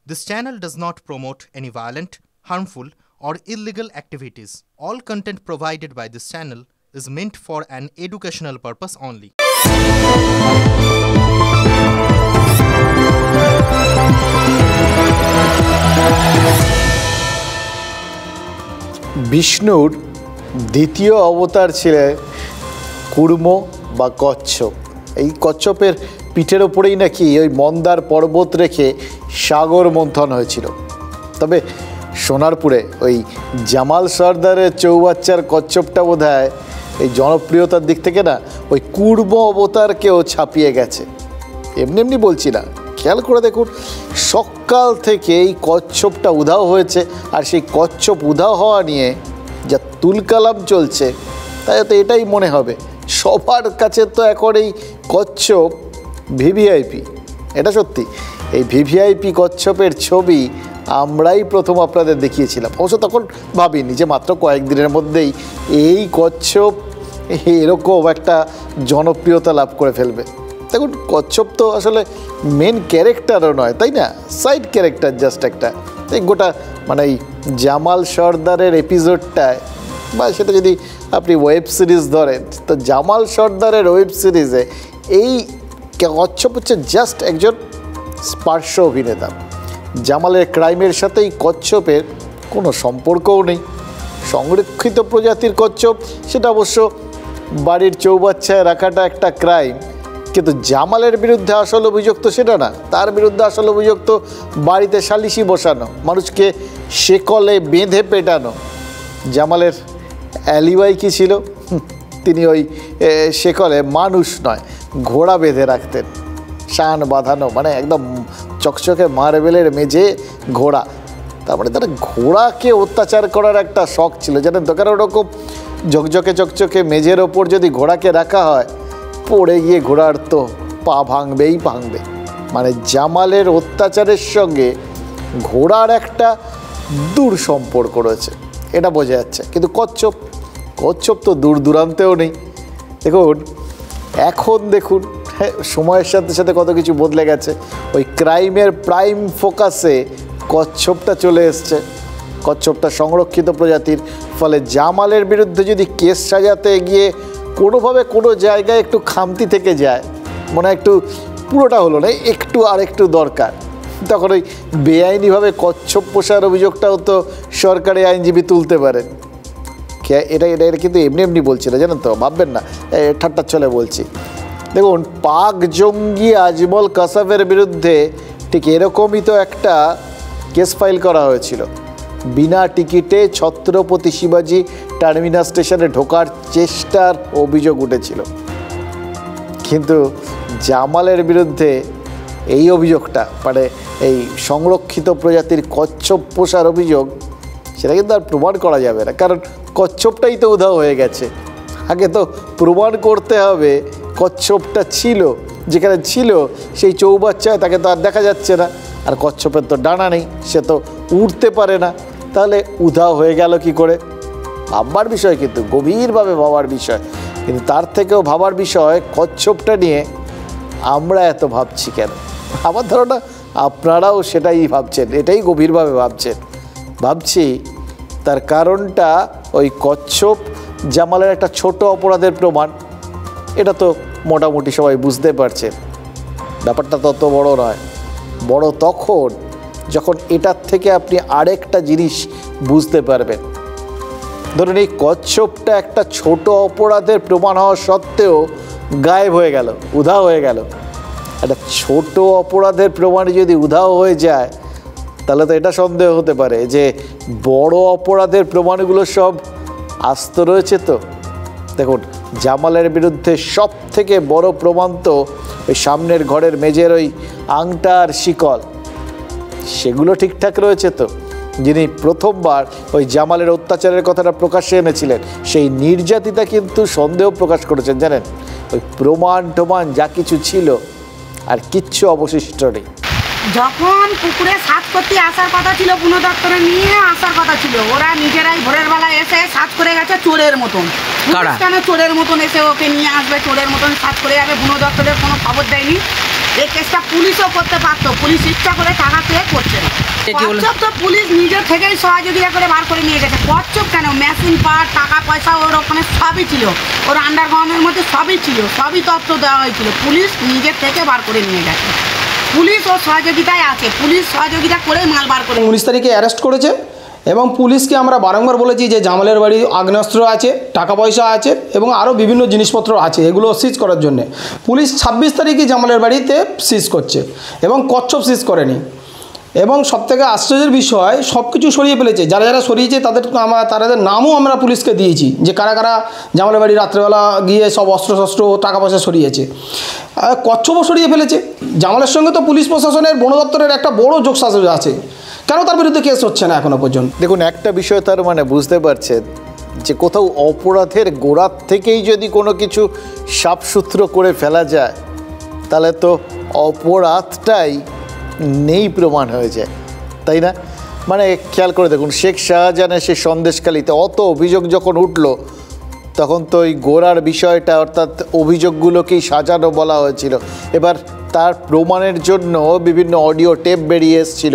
This channel does not promote any violent, harmful, or illegal activities. All content provided by this channel is meant for an educational purpose only. বিষ্ণুর দ্বিতীয় অবতার ছিলেন কুর্ম বা কচ্ছপ। এই কচ্ছপের পিঠের ওপরেই নাকি ওই মন্দার পর্বত রেখে সাগর মন্থন হয়েছিল। তবে সোনারপুরে ওই জামাল সর্দারের চৌবাচ্চার কচ্ছপটা বোধহয় এই জনপ্রিয়তার দিক থেকে না ওই কুর্ম অবতারকেও ছাপিয়ে গেছে। এমনি এমনি বলছি না, খেয়াল করে দেখুন, সকাল থেকে এই কচ্ছপটা উধাও হয়েছে, আর সেই কচ্ছপ উধাও হওয়া নিয়ে যা তুলকালাম চলছে তাই তো এটাই মনে হবে সবার কাছে তো এখন এই কচ্ছপ ভিভিআইপি। এটা সত্যি, এই ভিভিআইপি কচ্ছপের ছবি আমরাই প্রথম আপনাদের দেখিয়েছিলাম। অবশ্য তখন ভাবিনি যে মাত্র কয়েকদিনের মধ্যেই এই কচ্ছপ এরকম একটা জনপ্রিয়তা লাভ করে ফেলবে। দেখুন, কচ্ছপ তো আসলে মেন ক্যারেক্টারও নয়, তাই না? সাইড ক্যারেক্টার জাস্ট একটা। এই গোটা মানে এই জামাল সর্দারের এপিসোডটায়, বা সেটা যদি আপনি ওয়েব সিরিজ ধরেন, তো জামাল সর্দারের ওয়েব সিরিজে এই কচ্ছপ হচ্ছে জাস্ট একজন পার্শ্ব অভিনেতা। জামালের ক্রাইমের সাথে এই কচ্ছপের কোনো সম্পর্কও নেই। সংরক্ষিত প্রজাতির কচ্ছপ, সেটা অবশ্য বাড়ির চৌবাচ্চায় রাখাটা একটা ক্রাইম, কিন্তু জামালের বিরুদ্ধে আসল অভিযোগ তো সেটা না। তার বিরুদ্ধে আসল অভিযোগ তো বাড়িতে সালিশি বসানো, মানুষকে শেকলে বেঁধে পেটানো। জামালের অ্যালিবাই কী ছিল? তিনি ওই শেকলে মানুষ নয়, ঘোড়া বেঁধে রাখতেন, শান বাঁধানো, মানে একদম চকচকে মার্বেলের মেঝে ঘোড়া। তারপরে তার ঘোড়াকে অত্যাচার করার একটা শখ ছিল, জানেন তো। কারণ ওরকম ঝকঝকে চকচকে মেঝের ওপর যদি ঘোড়াকে রাখা হয়, পড়ে গিয়ে ঘোড়ার তো পা ভাঙবেই ভাঙবে। মানে জামালের অত্যাচারের সঙ্গে ঘোড়ার একটা দূর সম্পর্ক রয়েছে, এটা বোঝা যাচ্ছে। কিন্তু কচ্ছপ তো দূর দূরান্তেও নেই। দেখুন সময়ের সাথে সাথে কত কিছু বদলে গেছে। ওই ক্রাইমের প্রাইম ফোকাসে কচ্ছপটা চলে এসছে। কচ্ছপটা সংরক্ষিত প্রজাতির, ফলে জামালের বিরুদ্ধে যদি কেস সাজাতে গিয়ে কোনোভাবে কোনো জায়গায় একটু খামতি থেকে যায়, মনে হয় একটু পুরোটা হলো না, একটু আর একটু দরকার, তখন ওই বেআইনিভাবে কচ্ছপ পোষার অভিযোগটাও তো সরকারি আইনজীবী তুলতে পারেন। এটা কিন্তু এমনি এমনি বলছি না, জানেন তো, ভাববেন না ঠাট্টার ছলে বলছি। দেখুন, পাক জঙ্গি আজমল কাসাবের বিরুদ্ধে ঠিক এরকমই তো একটা কেস ফাইল করা হয়েছিল। বিনা টিকিটে ছত্রপতি শিবাজি টার্মিনাস স্টেশনে ঢোকার চেষ্টার অভিযোগ উঠেছিল। কিন্তু জামালের বিরুদ্ধে এই অভিযোগটা, মানে এই সংরক্ষিত প্রজাতির কচ্ছপ পোষার অভিযোগ, সেটা কিন্তু আর প্রমাণ করা যাবে না, কারণ কচ্ছপটাই তো উধাও হয়ে গেছে। আগে তো প্রমাণ করতে হবে কচ্ছপটা ছিল, যেখানে ছিল সেই চৌবাচ্চায় তাকে তো আর দেখা যাচ্ছে না, আর কচ্ছপের তো ডানা নেই, সে তো উড়তে পারে না, তাহলে উধাও হয়ে গেল কি করে? ভাববার বিষয়, কিন্তু গভীরভাবে ভাবার বিষয়। কিন্তু তার থেকেও ভাবার বিষয়, কচ্ছপটা নিয়ে আমরা এত ভাবছি কেন? আমার ধারণা আপনারাও সেটাই ভাবছেন, এটাই গভীরভাবে ভাবছি। তার কারণটা ওই কচ্ছপ জামালের একটা ছোট অপরাধের প্রমাণ, এটা তো মোটামুটি সবাই বুঝতে পারছেন। ব্যাপারটা তত বড় নয়, বড় তখন যখন এটার থেকে আপনি আরেকটা জিনিস বুঝতে পারবেন। ধরুন, এই কচ্ছপটা একটা ছোট অপরাধের প্রমাণ হওয়া সত্ত্বেও গায়েব হয়ে গেল, উধাও হয়ে গেল। একটা ছোট অপরাধের প্রমাণে যদি উধাও হয়ে যায়, তাহলে তো এটা সন্দেহ হতে পারে যে বড় অপরাধের প্রমাণগুলো সব আস্ত রয়েছে। তো দেখুন, জামালের বিরুদ্ধে সব থেকে বড় প্রমাণ তো ওই সামনের ঘরের মেঝের ওই আংটা আর শিকল, সেগুলো ঠিকঠাক রয়েছে। তো যিনি প্রথমবার ওই জামালের অত্যাচারের কথাটা প্রকাশ্যে এনেছিলেন, সেই নির্যাতিতা কিন্তু সন্দেহ প্রকাশ করেছেন, জানেন। ওই প্রমাণ যা কিছু ছিল আর কিচ্ছু অবশিষ্ট নেই। যখন পুকুরে সাজ করতে আসার কথা ছিল, বন দপ্তরে নিয়ে আসার কথা ছিল, ওরা নিজেরাই ভোরের বেলায় এসে সাজ করে গেছে চোরের মতন। কেন চোরের মতন এসে ওকে নিয়ে আসবে, চোরের মতন সাজ করে যাবে? বন দপ্তরের কোনো খবর দেয়নি। এই কেসটা পুলিশও করতে পারতো, পুলিশ ইচ্ছা করে টাকা পেয়ে করছে না। কচ্ছপ তো পুলিশ নিজের থেকেই সহযোগিতা করে বার করে নিয়ে গেছে। কচ্ছপ কেন, মেশিন পাওয়ার, টাকা পয়সা ওর ওখানে সবই ছিল, ওর আন্ডারগ্রাউন্ডের মধ্যে সবই ছিল, সবই তথ্য দেওয়া হয়েছিল, পুলিশ নিজের থেকে বার করে নিয়ে গেছে। পুলিশ ওর সহযোগিতায় আছে, পুলিশ সহযোগিতা করে মাল বার করে 19 তারিখে অ্যারেস্ট করেছে এবং পুলিশকে আমরা বারংবার বলেছি যে জামালের বাড়ি আগ্নেয়াস্ত্র আছে, টাকা পয়সা আছে এবং আরও বিভিন্ন জিনিসপত্র আছে, এগুলো সিজ করার জন্য পুলিশ 26 তারিখে জামালের বাড়িতে সিজ করছে এবং কচ্ছপ সিজ করেনি। এবং সবথেকে আশ্চর্যের বিষয় সব কিছু সরিয়ে ফেলেছে, যারা যারা সরিয়েছে তাদের নামও আমরা পুলিশকে দিয়েছি যে কারা কারা জামালের বাড়ি রাত্রেবেলা গিয়ে সব অস্ত্র টাকা পয়সা সরিয়েছে। কচ্ছপও সরিয়ে ফেলেছে। জামালের সঙ্গে তো পুলিশ প্রশাসনের বন দপ্তরের একটা বড় যোগসাজশ আছে, কেন তার বিরুদ্ধে কেস হচ্ছে না এখনো পর্যন্ত? দেখুন, একটা বিষয় তার মানে বুঝতে পারছেন যে কোথাও অপরাধের গোড়ার থেকেই যদি কোনো কিছু সাফসুত্র করে ফেলা যায় তাহলে তো অপরাধটাই নেই প্রমাণ হয়ে যায়, তাই না? মানে খেয়াল করে দেখুন, শেখ শাহজাহানের সে সন্দেশখালিতে অত অভিযোগ যখন উঠল তখন তো ওই গোড়ার বিষয়টা অর্থাৎ অভিযোগগুলোকেই সাজানো বলা হয়েছিল। এবার তার প্রমাণের জন্য বিভিন্ন অডিও টেপ বেরিয়ে এসেছিল।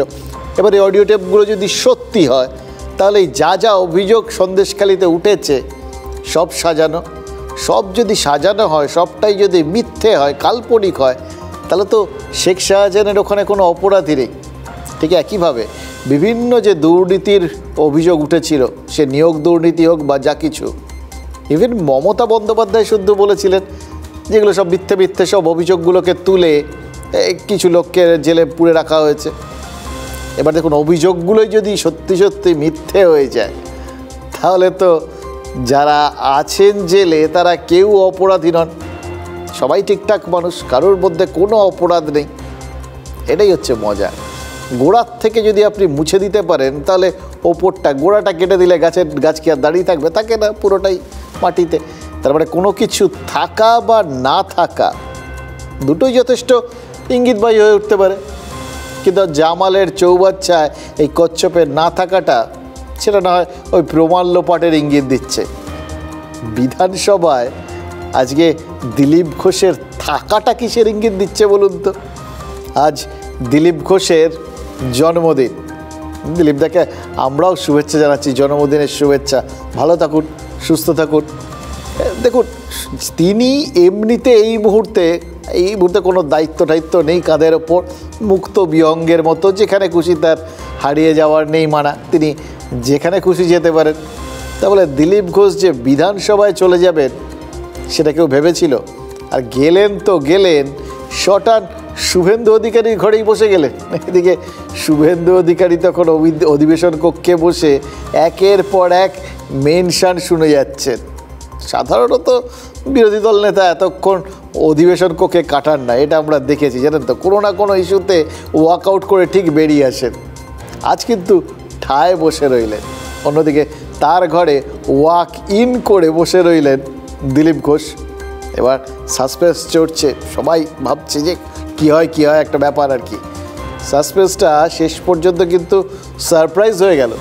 এবার এই অডিও টেপগুলো যদি সত্যি হয় তাহলে যা যা অভিযোগ সন্দেশখালিতে উঠেছে সব সাজানো, সব যদি সাজানো হয়, সবটাই যদি মিথ্যে হয়, কাল্পনিক হয়, তাহলে তো শেখ শাহজাহানের ওখানে কোনো অপরাধী নেই। ঠিক একইভাবে বিভিন্ন যে দুর্নীতির অভিযোগ উঠেছিল, সে নিয়োগ দুর্নীতি হোক বা যা কিছু, ইভেন মমতা বন্দ্যোপাধ্যায় শুদ্ধ বলেছিলেন যেগুলো সব মিথ্যে সব অভিযোগগুলোকে তুলে কিছু লোককে জেলে পুরে রাখা হয়েছে। এবার দেখুন, অভিযোগগুলোই যদি সত্যি মিথ্যে হয়ে যায় তাহলে তো যারা আছেন জেলে তারা কেউ অপরাধী নন, সবাই ঠিকঠাক মানুষ, কারোর মধ্যে কোনো অপরাধ নেই। এটাই হচ্ছে মজা। গোড়ার থেকে যদি আপনি মুছে দিতে পারেন তাহলে ওপরটা, গোড়াটা কেটে দিলে গাছ কি আর দাঁড়িয়ে থাকবে? থাকে না, পুরোটাই মাটিতে। তার মানে কোনো কিছু থাকা বা না থাকা দুটোই যথেষ্ট ইঙ্গিতবাহী হয়ে উঠতে পারে। কিন্তু জামালের চৌবাচ্চায় এই কচ্ছপের না থাকাটা, সেটা না হয় ওই প্রমাণ লোপাটের ইঙ্গিত দিচ্ছে। বিধানসভায় আজকে দিলীপ ঘোষের থাকাটা কিসের ইঙ্গিত দিচ্ছে বলুন তো? আজ দিলীপ ঘোষের জন্মদিন। দিলীপদাকে আমরাও শুভেচ্ছা জানাচ্ছি, জন্মদিনের শুভেচ্ছা। ভালো থাকুন, সুস্থ থাকুন। দেখুন, তিনি এমনিতে এই মুহূর্তে কোনো দায়িত্ব নেই কাঁধের ওপর, মুক্ত বিহঙ্গের মতো, যেখানে খুশি তার হারিয়ে যাওয়ার নেই মানা, তিনি যেখানে খুশি যেতে পারেন। তা বলে দিলীপ ঘোষ যে বিধানসভায় চলে যাবেন সেটা কেউ ভেবেছিল? আর গেলেন তো গেলেন, শটান শুভেন্দু অধিকারীর ঘরেই বসে গেলেন। এদিকে শুভেন্দু অধিকারী তখন অধিবেশন কক্ষে বসে একের পর এক মেনশন শুনে যাচ্ছেন। সাধারণত বিরোধী দল নেতা এতক্ষণ অধিবেশন কক্ষে কাটান না, এটা আমরা দেখেছি, জানেন তো। কোনো না কোনো ইস্যুতে ওয়াকআউট করে ঠিক বেরিয়ে আসেন। আজ কিন্তু ঠায় বসে রইলেন। অন্যদিকে তার ঘরে ওয়াক ইন করে বসে রইলেন দিলীপ ঘোষ। এবার সাসপেন্স চড়ছে, সবাই ভাবছে যে কী হয় একটা ব্যাপার আর কি। সাসপেন্সটা শেষ পর্যন্ত কিন্তু সারপ্রাইজ হয়ে গেল,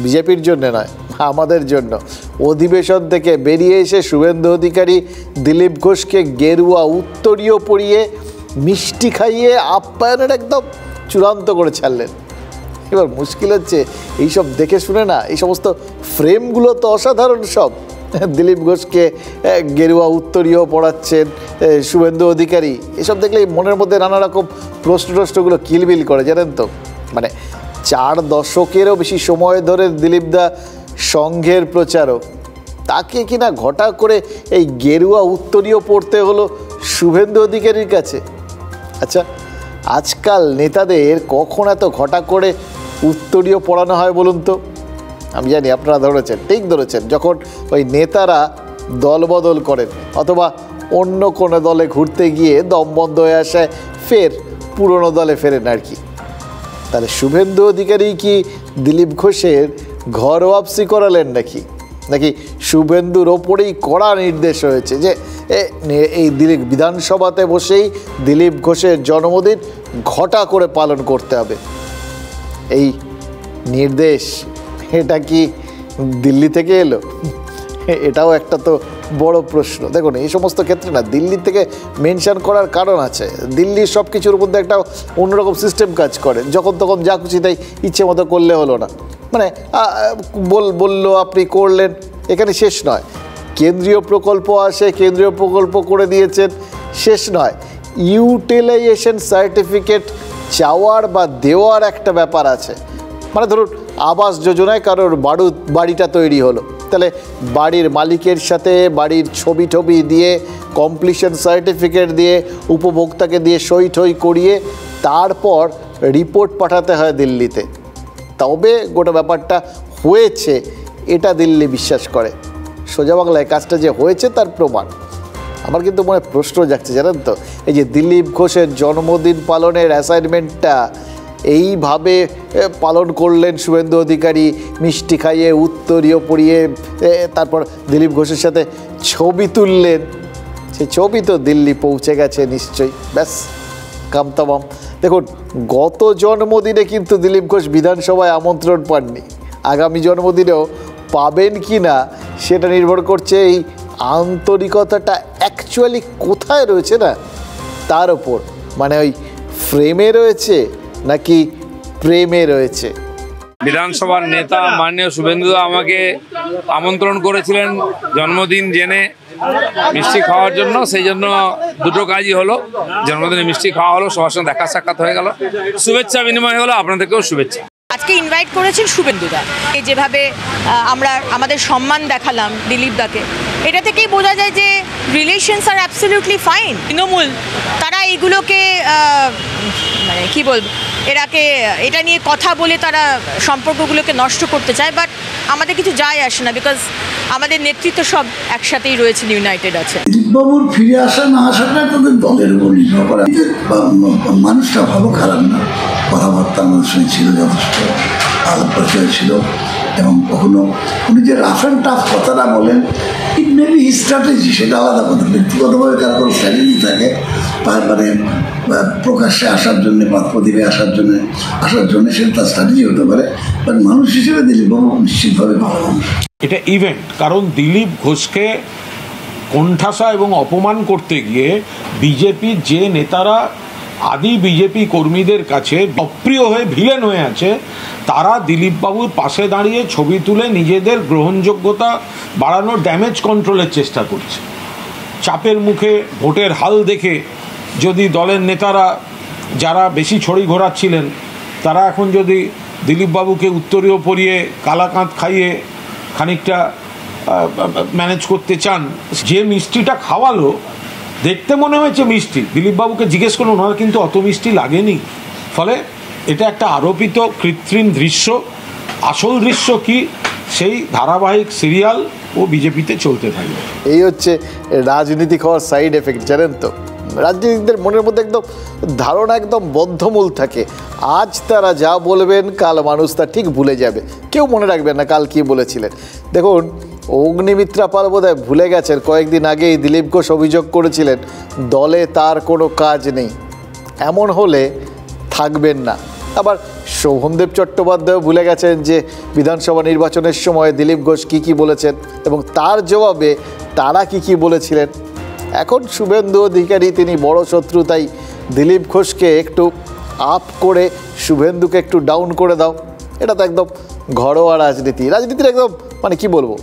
বিজেপির জন্য নয়, আমাদের জন্য। অধিবেশন থেকে বেরিয়ে এসে শুভেন্দু অধিকারী দিলীপ ঘোষকে গেরুয়া উত্তরীয় পরিয়ে মিষ্টি খাইয়ে আপ্যায়নের একদম চূড়ান্ত করে ছাড়লেন। এবার মুশকিল হচ্ছে এইসব দেখে শুনে না, এই সমস্ত ফ্রেমগুলো তো অসাধারণ সব। দিলীপ ঘোষকে গেরুয়া উত্তরীয় পড়াচ্ছেন শুভেন্দু অধিকারী, এসব দেখলেই মনের মধ্যে নানা রকম প্রশ্নগুলো কিলবিল করে, জানেন তো। মানে 4 দশকেরও বেশি সময় ধরে দিলীপদা সংঘের প্রচারক, তাকে কিনা ঘটা করে এই গেরুয়া উত্তরীয় পড়তে হলো শুভেন্দু অধিকারীর কাছে। আচ্ছা, আজকাল নেতাদের কখন এত ঘটা করে উত্তরীয় পড়ানো হয় বলুন তো? আমি জানি আপনারা ধরেছেন, ঠিক ধরেছেন, যখন ওই নেতারা দলবদল করেন অথবা অন্য কোনো দলে ঘুরতে গিয়ে দম বন্ধ হয়ে আসে, ফের পুরনো দলে ফেরেন আর কি। তাহলে শুভেন্দু অধিকারী কি দিলীপ ঘোষের ঘর ওয়াপসি করালেন নাকি শুভেন্দুর ওপরেই কড়া নির্দেশ হয়েছে যে এই দিলীপ বিধানসভাতে বসেই দিলীপ ঘোষের জন্মদিন ঘটা করে পালন করতে হবে? এই নির্দেশ এটা কি দিল্লি থেকে এলো? এটাও একটা তো বড় প্রশ্ন। দেখুন এই সমস্ত ক্ষেত্রে না দিল্লি থেকে মেনশন করার কারণ আছে, দিল্লির সব কিছুর মধ্যে একটা অন্যরকম সিস্টেম কাজ করে, যখন তখন যা খুশি তাই ইচ্ছে মতো করলে হলো না, মানে বললো আপনি করলেন, এখানে শেষ নয়। কেন্দ্রীয় প্রকল্প আসে, কেন্দ্রীয় প্রকল্প করে দিয়েছেন, শেষ নয়। ইউটিলাইজেশন সার্টিফিকেট চাওয়ার বা দেওয়ার একটা ব্যাপার আছে। মানে ধরুন আবাস যোজনায় কারোর বাড়িটা তৈরি হলো, তাহলে বাড়ির মালিকের সাথে বাড়ির ছবি দিয়ে কমপ্লিশন সার্টিফিকেট দিয়ে উপভোক্তাকে দিয়ে সই ঠই করিয়ে তারপর রিপোর্ট পাঠাতে হয় দিল্লিতে, তবে গোটা ব্যাপারটা হয়েছে এটা দিল্লি বিশ্বাস করে। সোজা বাংলায় কাজটা যে হয়েছে তার প্রমাণ। আমার কিন্তু মনে প্রশ্ন জাগছে জানেন তো, এই যে দিলীপ ঘোষের জন্মদিন পালনের অ্যাসাইনমেন্টটা এইভাবে পালন করলেন শুভেন্দু অধিকারী, মিষ্টি খাইয়ে উত্তরীয় পরিয়ে তারপর দিলীপ ঘোষের সাথে ছবি তুললেন, সেই ছবি তো দিল্লি পৌঁছে গেছে নিশ্চয়ই, ব্যাস কামতামাম। দেখুন গত জন্মদিনে কিন্তু দিলীপ ঘোষ বিধানসভায় আমন্ত্রণ পাননি, আগামী জন্মদিনেও পাবেন কি না সেটা নির্ভর করছে এই আন্তরিকতাটা অ্যাকচুয়ালি কোথায় রয়েছে না তার ওপর, মানে ওই ফ্রেমে রয়েছে নাকি প্রেমে রয়েছে। বিধানসভার নেতা মাননীয় শুভেন্দু আমাকে আমন্ত্রণ করেছিলেন জন্মদিন জেনে মিষ্টি খাওয়ার জন্য, সেই জন্য দুটো কাজই হলো, জন্মদিনে মিষ্টি খাওয়া হলো, সবার সঙ্গে দেখা সাক্ষাৎ হয়ে গেল, শুভেচ্ছা বিনিময় হলো, আপনাদেরকেও শুভেচ্ছা। আজকে ইনভাইট করেছেন শুভেন্দুদা, যেভাবে আমরা আমাদের সম্মান দেখালাম দিলীপ দাকে, এটা থেকেই বোঝা যায় যে রিলেশনস আর অ্যাবসলিউটলি ফাইন। তৃণমূল তারা এইগুলোকে মানে কি বলবো, এটা নিয়ে কথা বলে তারা সম্পর্কগুলোকে নষ্ট করতে চায়, বাট আমাদের কিছু যায় আসে না, বিকজ আমাদের নেতৃত্ব সব একসাথেই রয়েছেন, ইউনাইটেড আছে। দিলীপবাবুর ফিরে আসা না আসাটা তাদের দলের উপর নির্ভর করে। মানুষটা ভালো খারাপ না, কথাবার্তা আমাদের সঙ্গে ছিল, যথেষ্ট আলাপ পরিচয় ছিল, এবং কখনো উনি যে রাফ অ্যান্ড টাফ কথাটা বলেন, ইট মে বি স্ট্র্যাটেজি, সেটা আলাদা কথা। ব্যক্তিগতভাবে কার কোনো স্ট্র্যাটেজি থাকে, মানে প্রকাশ্যে আসার জন্য, পাত্রদিকে আসার জন্য সেটা তার স্ট্র্যাটেজি হতে পারে, বাট মানুষ হিসেবে দিলীপবাবু নিশ্চিতভাবে ভালো মানুষ। এটা ইভেন্ট, কারণ দিলীপ ঘোষকে কোণঠাসা এবং অপমান করতে গিয়ে বিজেপির যে নেতারা আদি বিজেপি কর্মীদের কাছে অপ্রিয় হয়ে ভিলেন হয়ে আছে, তারা দিলীপবাবুর পাশে দাঁড়িয়ে ছবি তুলে নিজেদের গ্রহণযোগ্যতা বাড়ানোর ড্যামেজ কন্ট্রোলের চেষ্টা করছে। চাপের মুখে ভোটের হাল দেখে যদি দলের নেতারা যারা বেশি ছড়ি ঘোরাচ্ছিলেন, তারা এখন যদি দিলীপবাবুকে উত্তরীয় পরিয়ে কালাকাঁদ খাইয়ে খানিকটা ম্যানেজ করতে চান, যে মিষ্টিটা খাওয়ালো দেখতে মনে হয়েছে মিষ্টি, দিলীপবাবুকে জিজ্ঞেস করুন, ওনার কিন্তু অত মিষ্টি লাগেনি। ফলে এটা একটা আরোপিত কৃত্রিম দৃশ্য, আসল দৃশ্য কি সেই ধারাবাহিক সিরিয়াল ও বিজেপিতে চলতে থাকবে। এই হচ্ছে রাজনীতি হওয়ার সাইড এফেক্ট, জানেন তো। রাজনীতিকদের মনের মধ্যে একদম ধারণা একদম বদ্ধমূল থাকে, আজ তারা যা বলবেন কাল মানুষ তা ঠিক ভুলে যাবে, কেউ মনে রাখবেন না কাল কি বলেছিলেন। দেখুন অগ্নিমিত্রা পাল বোধহয় ভুলে গেছেন, কয়েকদিন আগেই দিলীপ ঘোষ অভিযোগ করেছিলেন দলে তার কোনো কাজ নেই, এমন হলে থাকবেন না। আবার শোভনদেব চট্টোপাধ্যায় ভুলে গেছেন যে বিধানসভা নির্বাচনের সময় দিলীপ ঘোষ কী বলেছেন এবং তার জবাবে তারা কী বলেছিলেন। এখন শুভেন্দু অধিকারী তিনি বড় শত্রু, তাই দিলীপ ঘোষকে একটু আপ করে শুভেন্দুকে একটু ডাউন করে দাও, এটা তো একদম ঘরোয়া রাজনীতির একদম মানে কি বলবো,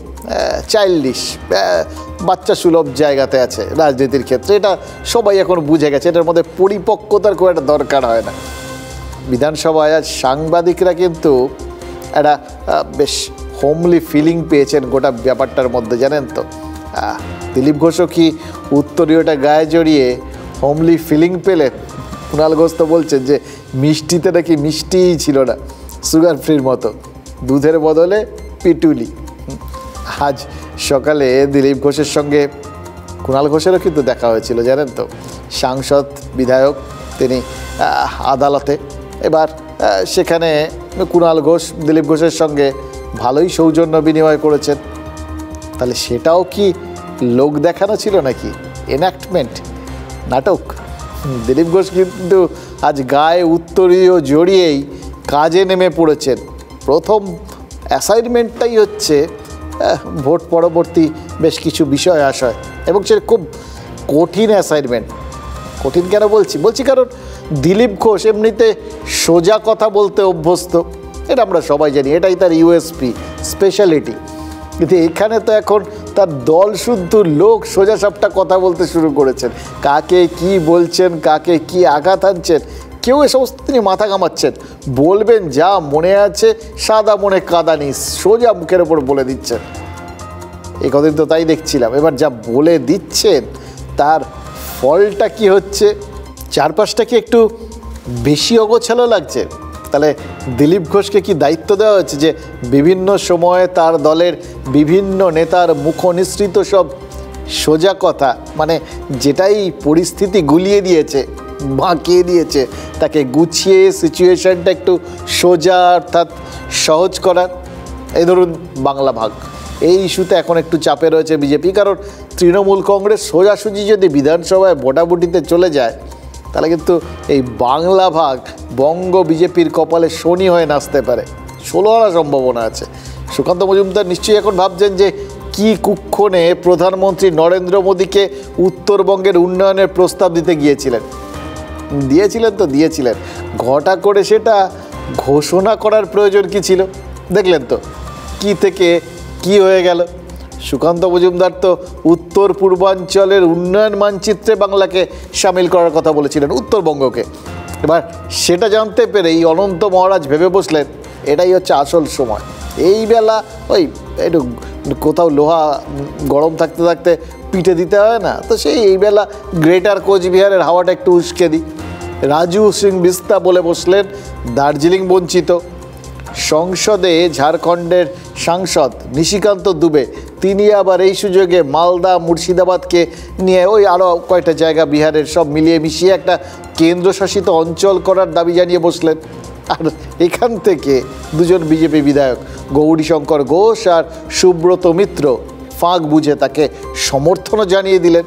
চাইল্ডিশ, বাচ্চা সুলভ জায়গাতে আছে রাজনীতির ক্ষেত্রে, এটা সবাই এখন বুঝে গেছে, এটার মধ্যে পরিপক্কতার খুব একটা দরকার হয় না। বিধানসভায় আজ সাংবাদিকরা কিন্তু একটা বেশ হোমলি ফিলিং পেয়েছেন গোটা ব্যাপারটার মধ্যে, জানেন তো। দিলীপ ঘোষও কি উত্তরীয়টা গায়ে জড়িয়ে হোমলি ফিলিং পেলেন? কুণাল ঘোষ তো বলছেন যে মিষ্টিতে নাকি মিষ্টিই ছিল না, সুগার ফ্রির মতো, দুধের বদলে পিটুলি। আজ সকালে দিলীপ ঘোষের সঙ্গে কুণাল ঘোষেরও কিন্তু দেখা হয়েছিল, জানেন তো। সাংসদ বিধায়ক তিনি আদালতে, এবার সেখানে কুণাল ঘোষ দিলীপ ঘোষের সঙ্গে ভালোই সৌজন্য বিনিময় করেছেন। তাহলে সেটাও কি লোক দেখানো ছিল নাকি, এনাক্টমেন্ট, নাটক? দিলীপ ঘোষ কিন্তু আজ গায়ে উত্তরীয় জড়িয়েই কাজে নেমে পড়েছেন। প্রথম অ্যাসাইনমেন্টটাই হচ্ছে ভোট পরবর্তী বেশ কিছু বিষয় আসায়, এবং সে খুব কঠিন অ্যাসাইনমেন্ট। কঠিন কেন বলছি কারণ দিলীপ ঘোষ এমনিতে সোজা কথা বলতে অভ্যস্ত, এটা আমরা সবাই জানি, এটাই তার ইউএসপি, স্পেশালিটি। কিন্তু এখানে তো এখন তার দল শুদ্ধ লোক সোজা সাপটা কথা বলতে শুরু করেছেন, কাকে কি বলছেন, কাকে কি আঘাত আনছেন, কেউ এ সমস্ত তিনি মাথা ঘামাচ্ছেন, বলবেন যা মনে আছে, সাদা মনে কাদা নিস, সোজা মুখের ওপর বলে দিচ্ছেন। এই কদিন তো তাই দেখছিলাম। এবার যা বলে দিচ্ছেন তার ফলটা কি হচ্ছে, চারপাশটা কি একটু বেশি অগোছালো লাগছে? তাহলে দিলীপ ঘোষকে কি দায়িত্ব দেওয়া হচ্ছে যে বিভিন্ন সময়ে তার দলের বিভিন্ন নেতার মুখনিসৃত সব সোজা কথা, মানে যেটাই পরিস্থিতি গুলিয়ে দিয়েছে, বাঁকিয়ে দিয়েছে, তাকে গুছিয়ে সিচুয়েশনটা একটু সোজা অর্থাৎ সহজ করার? এই ধরুন বাংলা ভাগ, এই ইস্যুতে এখন একটু চাপে রয়েছে বিজেপি, কারণ তৃণমূল কংগ্রেস সোজাসুজি যদি বিধানসভায় ভোটাভুটিতে চলে যায় তাহলে কিন্তু এই বাংলা ভাগ বঙ্গ বিজেপির কপালে শনি হয়ে নাচতে পারে, 16 আনা সম্ভাবনা আছে। সুকান্ত মজুমদার নিশ্চয়ই এখন ভাবছেন যে কি কুক্ষণে প্রধানমন্ত্রী নরেন্দ্র মোদীকে উত্তরবঙ্গের উন্নয়নের প্রস্তাব দিতে দিয়েছিলেন, ঘটা করে সেটা ঘোষণা করার প্রয়োজন কি ছিল? দেখলেন তো কি থেকে কি হয়ে গেল। সুকান্ত মজুমদার তো উত্তর পূর্বাঞ্চলের উন্নয়ন মানচিত্রে বাংলাকে সামিল করার কথা বলেছিলেন, উত্তরবঙ্গকে। এবার সেটা জানতে পেরে এই অনন্ত মহারাজ ভেবে বসলেন এটাই হচ্ছে আসল সময়। এই বেলা ওই একটু কোথাও লোহা গরম থাকতে থাকতে পিঠে দিতে হয় না, তো এই বেলা গ্রেটার কোচবিহারের হাওয়াটা একটু উস্কে দিই। রাজু সিং বিস্তা বলে বসলেন দার্জিলিং বঞ্চিত। সংসদে ঝাড়খণ্ডের সাংসদ নিশিকান্ত দুবে তিনি আবার এই সুযোগে মালদা মুর্শিদাবাদকে নিয়ে ওই আরও কয়েকটা জায়গা বিহারের সব মিলিয়ে মিশিয়ে একটা কেন্দ্রশাসিত অঞ্চল করার দাবি জানিয়ে বসলেন। আর এখান থেকে দুজন বিজেপি বিধায়ক গৌরীশঙ্কর ঘোষ আর সুব্রত মিত্র ফাঁক বুঝে তাকে সমর্থনও জানিয়ে দিলেন।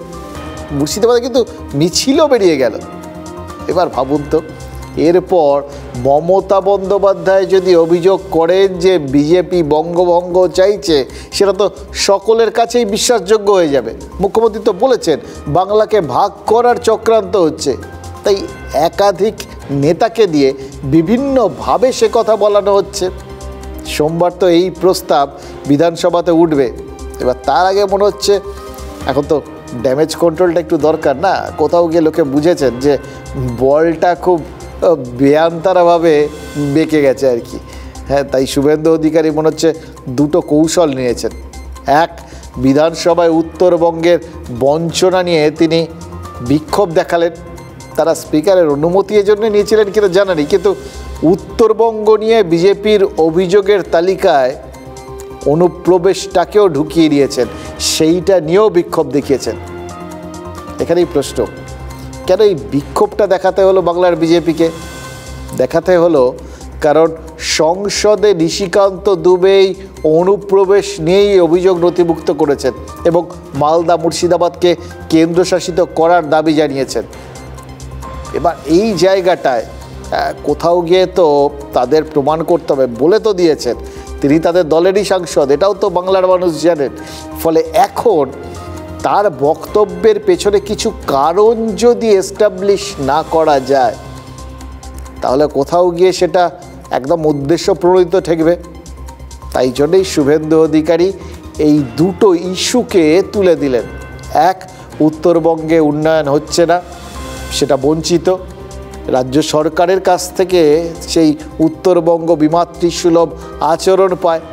মুর্শিদাবাদে কিন্তু মিছিলও বেরিয়ে গেল। এবার ভাবুন তো, এরপর মমতা বন্দ্যোপাধ্যায় যদি অভিযোগ করেন যে বিজেপি বঙ্গভঙ্গ চাইছে, সেটা তো সকলের কাছেই বিশ্বাসযোগ্য হয়ে যাবে। মুখ্যমন্ত্রী তো বলেছেন বাংলাকে ভাগ করার চক্রান্ত হচ্ছে, তাই একাধিক নেতাকে দিয়ে বিভিন্নভাবে সে কথা বলানো হচ্ছে। সোমবার তো এই প্রস্তাব বিধানসভাতে উঠবে। এবার তার আগে মনে হচ্ছে এখন তো ড্যামেজ কন্ট্রোলটা একটু দরকার না, কোথাও গিয়ে লোকে বুঝেছেন যে বলটা খুব বেয়ান্তারাভাবে বেঁকে গেছে আর কি। হ্যাঁ, তাই শুভেন্দু অধিকারী মনে হচ্ছে দুটো কৌশল নিয়েছেন। এক, বিধানসভায় উত্তরবঙ্গের বঞ্চনা নিয়ে তিনি বিক্ষোভ দেখালেন। তারা স্পিকারের অনুমতি এজন্য নিয়েছিলেন কিনা জানা নেই, কিন্তু উত্তরবঙ্গ নিয়ে বিজেপির অভিযোগের তালিকায় অনুপ্রবেশটাকেও ঢুকিয়ে দিয়েছেন, সেইটা নিয়েও বিক্ষোভ দেখিয়েছেন। এখানেই প্রশ্ন, কেন এই বিক্ষোভটা দেখাতে হলো বাংলার বিজেপিকে? দেখাতে হলো কারণ সংসদে নিশিকান্ত দুবেই অনুপ্রবেশ নিয়েই অভিযোগ নথিভুক্ত করেছেন এবং মালদা মুর্শিদাবাদকে কেন্দ্রশাসিত করার দাবি জানিয়েছেন। এবার এই জায়গাটায় কোথাও গিয়ে তো তাদের প্রমাণ করতে হবে, বলে তো দিয়েছেন তিনি তাদের দলেরই সাংসদ, এটাও তো বাংলার মানুষ জানেন। ফলে এখন তার বক্তব্যের পেছনে কিছু কারণ যদি এস্টাবলিশ না করা যায় তাহলে কোথাও গিয়ে সেটা একদম উদ্দেশ্য প্রণোদিত ঠেকবে। তাই জন্যই শুভেন্দু অধিকারী এই দুটো ইস্যুকে তুলে দিলেন। এক, উত্তরবঙ্গে উন্নয়ন হচ্ছে না, সেটা বঞ্চিত, রাজ্য সরকারের কাছ থেকে সেই উত্তরবঙ্গ বিমাতৃসুলভ আচরণ পায়।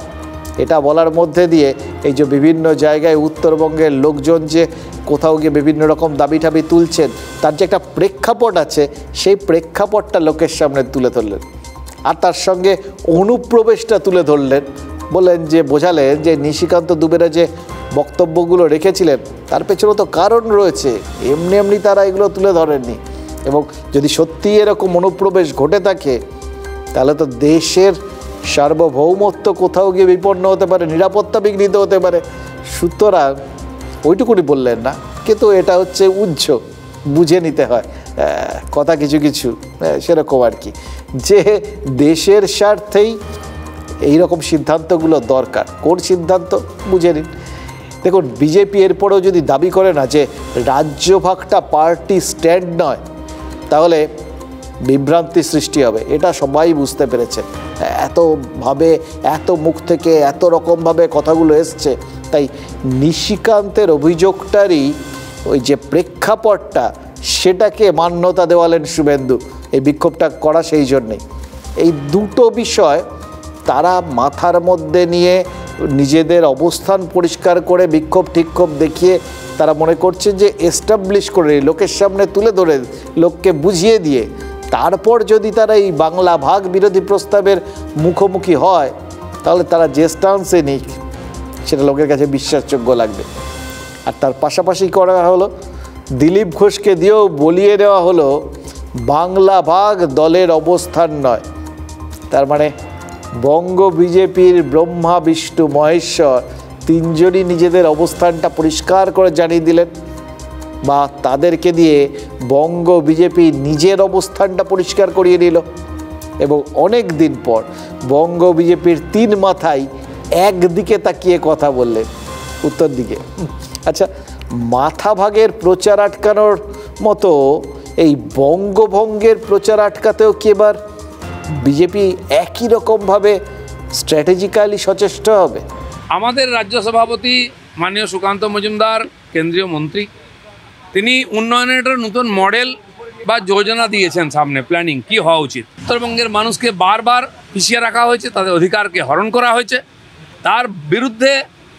এটা বলার মধ্যে দিয়ে এই যে বিভিন্ন জায়গায় উত্তরবঙ্গের লোকজন যে কোথাও গিয়ে বিভিন্ন রকম দাবি ঠাবি তুলছেন, তার যে একটা প্রেক্ষাপট আছে, সেই প্রেক্ষাপটটা লোকের সামনে তুলে ধরলেন। আর তার সঙ্গে অনুপ্রবেশটা তুলে ধরলেন, বললেন যে বোঝালেন যে নিশিকান্ত দুবেরা যে বক্তব্যগুলো রেখেছিলেন তার পেছনে তো কারণ রয়েছে, এমনি এমনি তারা এগুলো তুলে ধরেননি। এবং যদি সত্যিই এরকম অনুপ্রবেশ ঘটে থাকে তাহলে তো দেশের সার্বভৌমত্ব কোথাও গিয়ে বিপন্ন হতে পারে, নিরাপত্তা বিঘ্নিত হতে পারে। সুতরাং ওইটুকুনি বললেন না, কিন্তু এটা হচ্ছে বুঝে নিতে হয় কথা কিছু কিছু সেরকম আর কি, যে দেশের স্বার্থেই এই রকম সিদ্ধান্তগুলো দরকার। কোন সিদ্ধান্ত বুঝে নিন। দেখুন, বিজেপি এরপরেও যদি দাবি করে না যে রাজ্যভাগটা পার্টি স্ট্যান্ড নয়, তাহলে বিভ্রান্তি সৃষ্টি হবে, এটা সবাই বুঝতে পেরেছে। এতভাবে, এত মুখ থেকে এত রকমভাবে কথাগুলো এসছে, তাই নিশিকান্তের অভিযোগটারই ওই যে প্রেক্ষাপটটা, সেটাকে মান্যতা দেওয়ালেন শুভেন্দু। এই বিক্ষোভটা করা সেই জন্যেই। এই দুটো বিষয় তারা মাথার মধ্যে নিয়ে নিজেদের অবস্থান পরিষ্কার করে বিক্ষোভ ঠিক্ষোভ দেখিয়ে তারা মনে করছে যে এস্টাবলিশ করে, লোকের সামনে তুলে ধরে, লোককে বুঝিয়ে দিয়ে তারপর যদি তারা এই বাংলা ভাগ বিরোধী প্রস্তাবের মুখোমুখি হয়, তাহলে তারা যে স্টান্সে নিক সেটা লোকের কাছে বিশ্বাসযোগ্য লাগবে। আর তার পাশাপাশি করা হলো, দিলীপ ঘোষকে দিয়েও বলিয়ে দেওয়া হলো বাংলা ভাগ দলের অবস্থান নয়। তার মানে বঙ্গ বিজেপির ব্রহ্মা বিষ্ণু মহেশ্বর তিনজনই নিজেদের অবস্থানটা পরিষ্কার করে জানিয়ে দিলেন, বা তাদেরকে দিয়ে বঙ্গ বিজেপি নিজের অবস্থানটা পরিষ্কার করিয়ে নিল। এবং অনেক দিন পর বঙ্গ বিজেপির তিন মাথায় একদিকে তাকিয়ে কথা বললেন, উত্তর দিকে। আচ্ছা, মাথা ভাগের প্রচার আটকানোর মতো এই বঙ্গভঙ্গের প্রচার আটকাতেও কি এবার বিজেপি একই রকমভাবে স্ট্র্যাটেজিক্যালি সচেষ্ট হবে? আমাদের রাজ্য সভাপতি মাননীয় সুকান্ত মজুমদার, কেন্দ্রীয় মন্ত্রী, তিনি উন্নয়নের একটা নতুন মডেল বা যোজনা দিয়েছেন সামনে, প্ল্যানিং কি হওয়া উচিত। উত্তরবঙ্গের মানুষকে বারবার পিছিয়ে রাখা হয়েছে, তাদের অধিকারকে হরণ করা হয়েছে। তার বিরুদ্ধে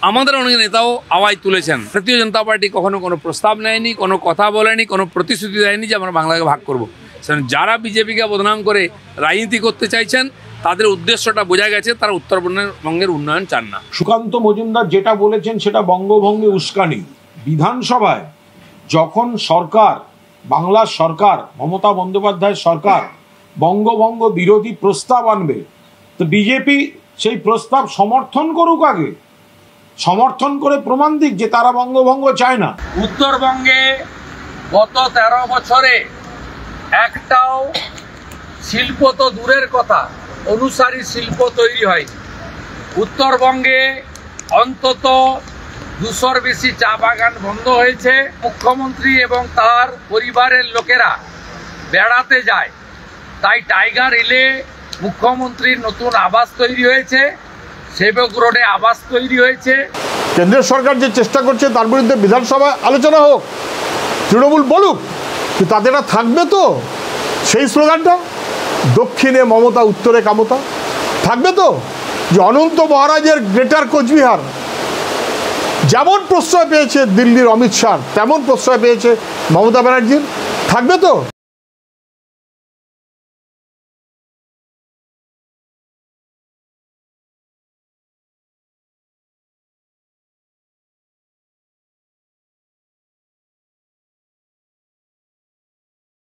আমাদের অনেক নেতাও আওয়াজ তুলেছেন। ভারতীয় জনতা পার্টি কখনো কোনো প্রস্তাব নেয়নি, কোনো কথা বলেনি, কোনো প্রতিশ্রুতি দেয়নি যে আমরা বাংলাকে ভাগ করব। যারা বিজেপিকে বদনাম করে রাজনীতি করতে চাইছেন, তাদের উদ্দেশ্যটা বোঝা গেছে, তারা উত্তরবঙ্গের উন্নয়ন চান না। সুকান্ত মজুমদার যেটা বলেছেন সেটা বঙ্গভঙ্গে উস্কানি। বিধানসভায় যখন সরকার, বাংলার সরকার, মমতা বন্দ্যোপাধ্যায়ের সরকার বঙ্গভঙ্গ বিরোধী প্রস্তাব আনবে, তো বিজেপি সেই প্রস্তাব সমর্থন করুক, আগে সমর্থন করে প্রমাণ দিক যে তারা বঙ্গভঙ্গ চায় না। উত্তরবঙ্গে গত 13 বছরে একটাও শিল্প তো দূরের কথা, অনুসারী শিল্প তৈরি হয়নি। উত্তরবঙ্গে অন্তত 200-র বেশি চা বাগান বন্ধ হয়েছে। মুখ্যমন্ত্রী এবং তার পরিবারের লোকেরা বেড়াতে যায়, তাই টাইগার হিলে মুখ্যমন্ত্রীর নতুন আবাস তৈরি হয়েছে, সেবক রোডে আবাস তৈরি হয়েছে। কেন্দ্রীয় সরকার যে চেষ্টা করছে তার বিরুদ্ধে বিধানসভায় আলোচনা হোক, তৃণমূল বলুক, কিন্তু তাদের থাকবে তো সেই স্লোগানটা, দক্ষিণে মমতা উত্তরে কামতা থাকবে তো, যে অনন্ত মহারাজের গ্রেটার কোচবিহার যেমন প্রশ্রয় পেয়েছে দিল্লির অমিত শাহ, তেমন প্রশ্রয় পেয়েছে মমতা ব্যানার্জির, থাকবে তো।